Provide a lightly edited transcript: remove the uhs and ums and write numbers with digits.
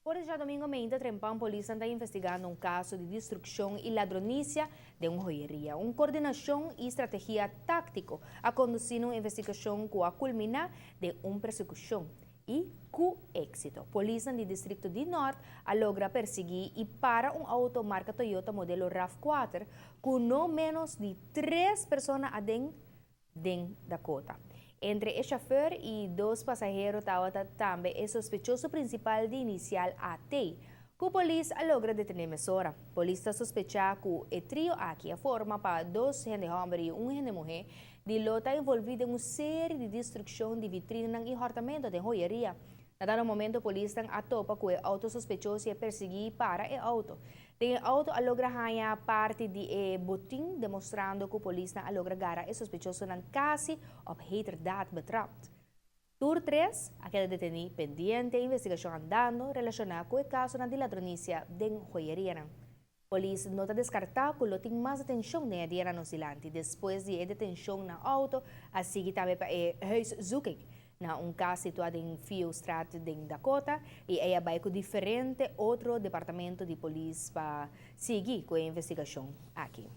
Por esse domingo, a Trempão Polícia está investigando um caso de destruição e ladronícia de uma joieria. Uma coordenação e estratégia tática a conduzir uma investigação que a culminar de uma persecução. E com êxito, a polícia do Distrito de Norte logra perseguir e para um auto marca Toyota modelo RAV4 com não menos de 3 pessoas dentro da cota. Entre o chofer e 2 passageiros também é sospechoso principal de inicial AT, que a polícia logra detener mesora. A polícia sospecha que o trio aqui forma para 2 gente homem e 1 gente mulher de lota envolvida em uma série de destruição de vitrine e hortamento de joieria. A dado momento, a polícia atopa que o auto sospechoso é perseguido para o auto. O auto logra ganhar parte do botim, demonstrando que a polícia logra agarrar o sospechoso na casi op heterdaad betrapt. Tour 3, aquele detenido pendiente de investigação andando relacionada com o caso de ladronícia de joieria. A polícia não está descartando que ele tem mais atenção de dia no silante depois de detenção no auto, assim que também para o huiszoeking na um caso situado em Fieldstraat de Dakota e ela vai com diferente outro departamento de polícia para seguir com a investigação aqui.